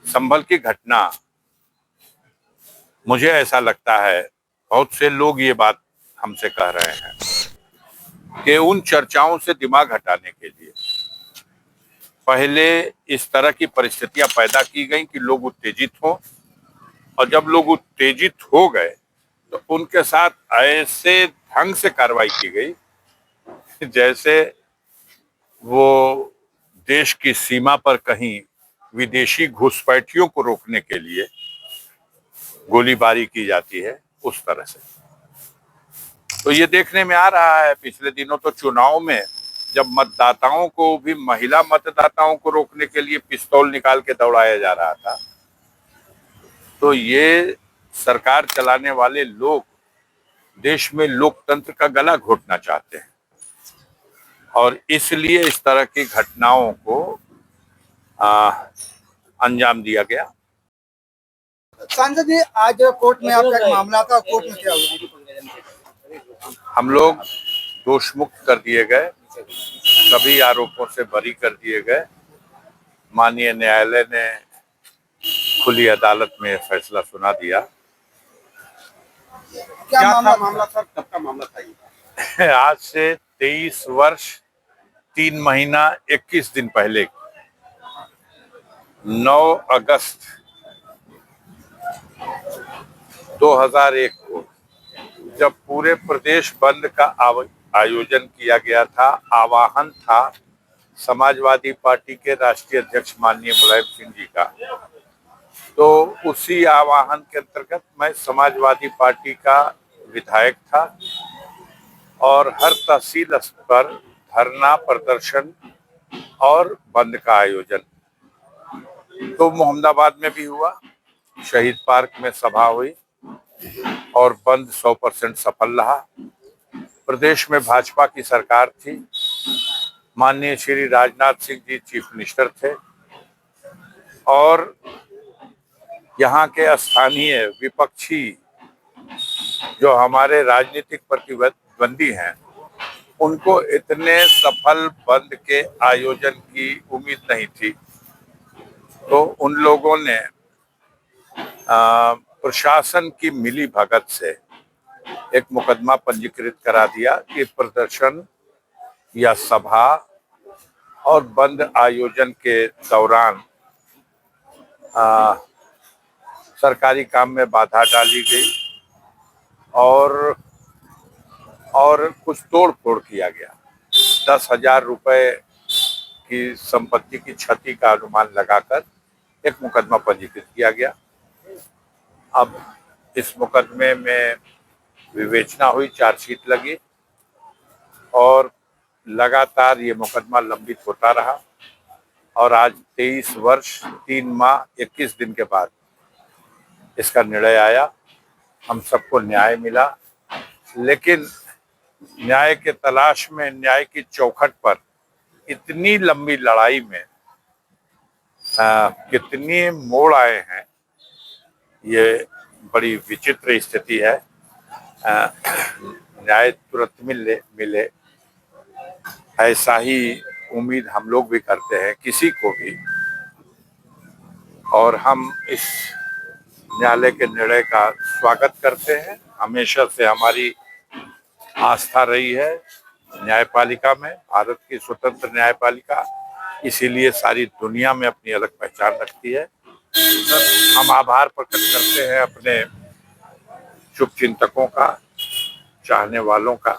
संभल की घटना, मुझे ऐसा लगता है, बहुत से लोग ये बात हमसे कह रहे हैं कि उन चर्चाओं से दिमाग हटाने के लिए पहले इस तरह की परिस्थितियां पैदा की गई कि लोग उत्तेजित हों, और जब लोग उत्तेजित हो गए तो उनके साथ ऐसे ढंग से कार्रवाई की गई जैसे वो देश की सीमा पर कहीं विदेशी घुसपैठियों को रोकने के लिए गोलीबारी की जाती है, उस तरह से। तो ये देखने में आ रहा है, पिछले दिनों तो चुनाव में जब मतदाताओं को भी, महिला मतदाताओं को रोकने के लिए पिस्तौल निकाल के दौड़ाया जा रहा था, तो ये सरकार चलाने वाले लोग देश में लोकतंत्र का गला घोटना चाहते हैं, और इसलिए इस तरह की घटनाओं को अंजाम दिया गया। सांसद जी, आज कोर्ट में आपका एक मामला था, कोर्ट में क्या हुआ? हम लोग दोष मुक्त कर दिए गए, सभी आरोपों से बरी कर दिए गए। माननीय न्यायालय ने खुली अदालत में फैसला सुना दिया। क्या मामला सर? कब का मामला था ये? आज से 23 वर्ष 3 महीना 21 दिन पहले 9 अगस्त 2001 को जब पूरे प्रदेश बंद का आयोजन किया गया था, आह्वान था समाजवादी पार्टी के राष्ट्रीय अध्यक्ष माननीय मुलायम सिंह जी का, तो उसी आह्वान के अंतर्गत मैं समाजवादी पार्टी का विधायक था और हर तहसील स्तर पर धरना, प्रदर्शन और बंद का आयोजन तो मोहम्मदाबाद में भी हुआ, शहीद पार्क में सभा हुई और बंद 100% सफल रहा। प्रदेश में भाजपा की सरकार थी, माननीय श्री राजनाथ सिंह जी चीफ मिनिस्टर थे और यहाँ के स्थानीय विपक्षी जो हमारे राजनीतिक प्रतिद्वंदी हैं, उनको इतने सफल बंद के आयोजन की उम्मीद नहीं थी। तो उन लोगों ने प्रशासन की मिली भगत से एक मुकदमा पंजीकृत करा दिया कि प्रदर्शन या सभा और बंद आयोजन के दौरान सरकारी काम में बाधा डाली गई और कुछ तोड़ फोड़ किया गया। 10,000 रुपए की संपत्ति की क्षति का अनुमान लगाकर एक मुकदमा पंजीकृत किया गया। अब इस मुकदमे में विवेचना हुई, चार्जशीट लगी और लगातार ये मुकदमा लंबित होता रहा और आज 23 वर्ष 3 माह 21 दिन के बाद इसका निर्णय आया। हम सबको न्याय मिला, लेकिन न्याय के तलाश में, न्याय की चौखट पर इतनी लंबी लड़ाई में कितनी मोड़ आए हैं, ये बड़ी विचित्र स्थिति है। न्याय तुरंत मिले ऐसा ही उम्मीद हम लोग भी करते हैं, किसी को भी, और हम इस न्यायालय के निर्णय का स्वागत करते हैं। हमेशा से हमारी आस्था रही है न्यायपालिका में, भारत की स्वतंत्र न्यायपालिका, इसीलिए सारी दुनिया में अपनी अलग पहचान रखती है। हम आभार प्रकट करते हैं अपने शुभचिंतकों का, चाहने वालों का,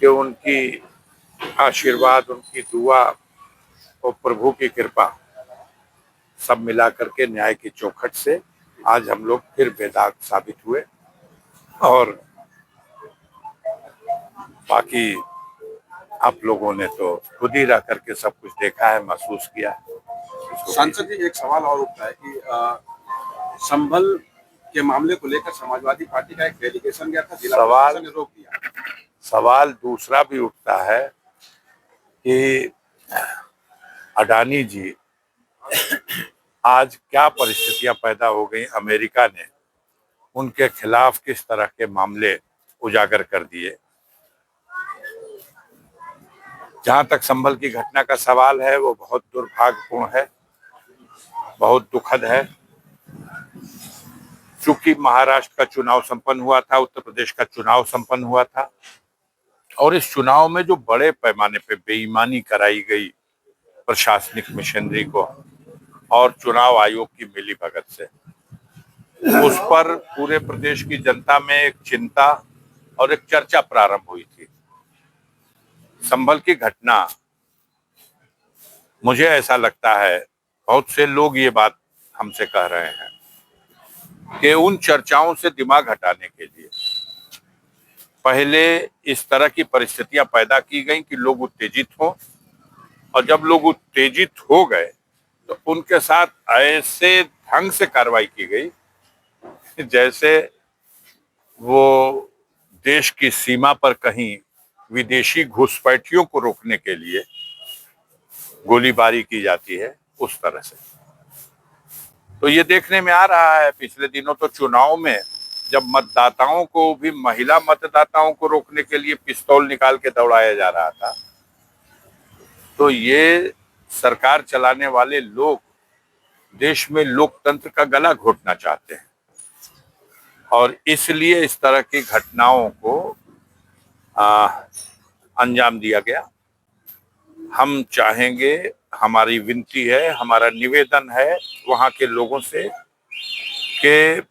कि उनकी आशीर्वाद, उनकी दुआ और प्रभु की कृपा सब मिला करके न्याय की चौखट से आज हम लोग फिर बेदाग साबित हुए। और बाकी आप लोगों ने तो खुद ही रह करके सब कुछ देखा है, महसूस किया है। सांसद जी, एक सवाल और उठता है कि संभल के मामले को लेकर समाजवादी पार्टी का एक डेलीगेशन गया था, जिला प्रशासन ने रोक दिया। सवाल दूसरा भी उठता है कि अडानी जी, आज क्या परिस्थितियां पैदा हो गई, अमेरिका ने उनके खिलाफ किस तरह के मामले उजागर कर दिए। जहां तक संभल की घटना का सवाल है, वो बहुत दुर्भाग्यपूर्ण है, बहुत दुखद है। चूंकि महाराष्ट्र का चुनाव संपन्न हुआ था, उत्तर प्रदेश का चुनाव संपन्न हुआ था, और इस चुनाव में जो बड़े पैमाने पे बेईमानी कराई गई प्रशासनिक मशीनरी को और चुनाव आयोग की मिलीभगत से, उस पर पूरे प्रदेश की जनता में एक चिंता और एक चर्चा प्रारंभ हुई थी। संभल की घटना, मुझे ऐसा लगता है, बहुत से लोग ये बात हमसे कह रहे हैं कि उन चर्चाओं से दिमाग हटाने के लिए पहले इस तरह की परिस्थितियां पैदा की गई कि लोग उत्तेजित हों, और जब लोग उत्तेजित हो गए तो उनके साथ ऐसे ढंग से कार्रवाई की गई जैसे वो देश की सीमा पर कहीं विदेशी घुसपैठियों को रोकने के लिए गोलीबारी की जाती है, उस तरह से। तो ये देखने में आ रहा है, पिछले दिनों तो चुनाव में जब मतदाताओं को भी, महिला मतदाताओं को रोकने के लिए पिस्तौल निकाल के दौड़ाया जा रहा था, तो ये सरकार चलाने वाले लोग देश में लोकतंत्र का गला घोटना चाहते हैं, और इसलिए इस तरह की घटनाओं को अंजाम दिया गया। हम चाहेंगे, हमारी विनती है, हमारा निवेदन है वहां के लोगों से कि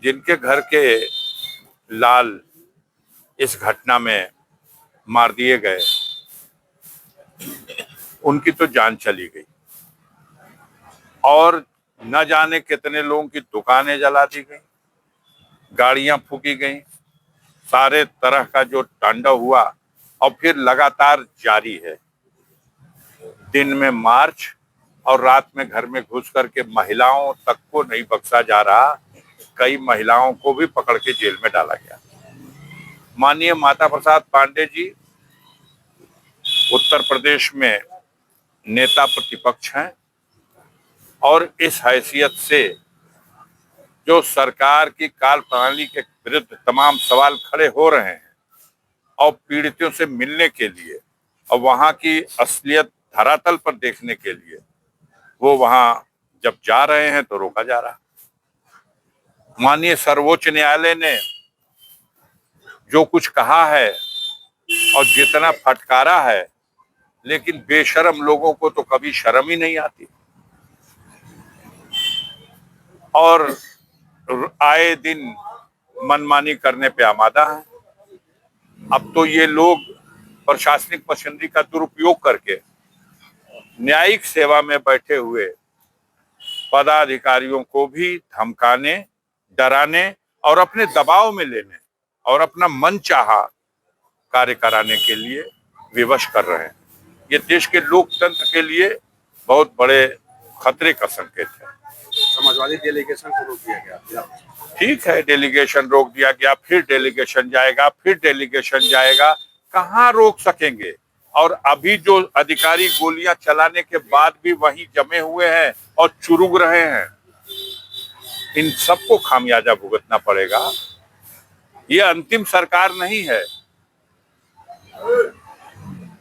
जिनके घर के लाल इस घटना में मार दिए गए, उनकी तो जान चली गई, और न जाने कितने लोगों की दुकानें जला दी गई, गाड़ियां फूकी गई, सारे तरह का जो तांडव हुआ, और फिर लगातार जारी है। दिन में मार्च और रात में घर में घुस करके महिलाओं तक को नहीं बख्शा जा रहा, कई महिलाओं को भी पकड़ के जेल में डाला गया। माननीय माता प्रसाद पांडे जी उत्तर प्रदेश में नेता प्रतिपक्ष हैं, और इस हैसियत से जो सरकार की काल प्रणाली के विरुद्ध तमाम सवाल खड़े हो रहे हैं, और पीड़ितों से मिलने के लिए और वहां की असलियत धरातल पर देखने के लिए वो वहां जब जा रहे हैं तो रोका जा रहा। माननीय सर्वोच्च न्यायालय ने जो कुछ कहा है और जितना फटकारा है, लेकिन बेशरम लोगों को तो कभी शर्म ही नहीं आती, और आए दिन मनमानी करने पे आमादा है। अब तो ये लोग प्रशासनिक मशीनरी का दुरुपयोग करके न्यायिक सेवा में बैठे हुए पदाधिकारियों को भी धमकाने, डराने और अपने दबाव में लेने और अपना मनचाहा कार्य कराने के लिए विवश कर रहे हैं। ये देश के लोकतंत्र के लिए बहुत बड़े खतरे का संकेत है। समाजवादी डेलीगेशन को रोक दिया गया। ठीक है, डेलीगेशन रोक दिया गया, फिर डेलीगेशन जाएगा, फिर डेलीगेशन जाएगा, कहाँ रोक सकेंगे? और अभी जो अधिकारी गोलियां चलाने के बाद भी वहीं जमे हुए हैं और चुरुक रहे हैं, इन सबको खामियाजा भुगतना पड़ेगा। ये अंतिम सरकार नहीं है,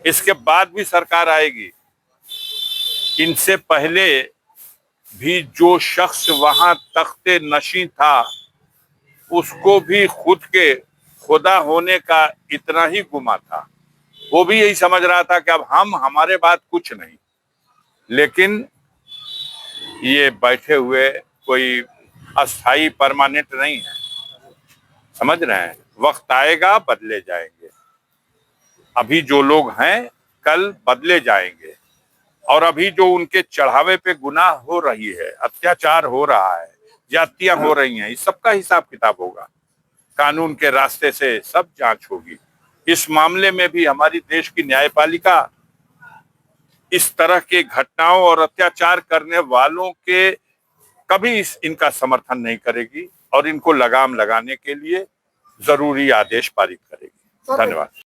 इसके बाद भी सरकार आएगी। इनसे पहले भी जो शख्स वहां तख्ते नशीं था, उसको भी खुद के खुदा होने का इतना ही गुमा था। वो भी यही समझ रहा था कि अब हमारे बाद कुछ नहीं। लेकिन ये बैठे हुए कोई अस्थाई परमानेंट नहीं है, समझ रहे हैं? वक्त आएगा, बदले जाएंगे। अभी जो लोग हैं कल बदले जाएंगे, और अभी जो उनके चढ़ावे पे गुनाह हो रही है, अत्याचार हो रहा है, ज्यादतियां हो रही हैं, इस सबका हिसाब किताब होगा। कानून के रास्ते से सब जांच होगी। इस मामले में भी हमारी देश की न्यायपालिका इस तरह के घटनाओं और अत्याचार करने वालों के कभी इनका समर्थन नहीं करेगी, और इनको लगाम लगाने के लिए जरूरी आदेश पारित करेगी। धन्यवाद।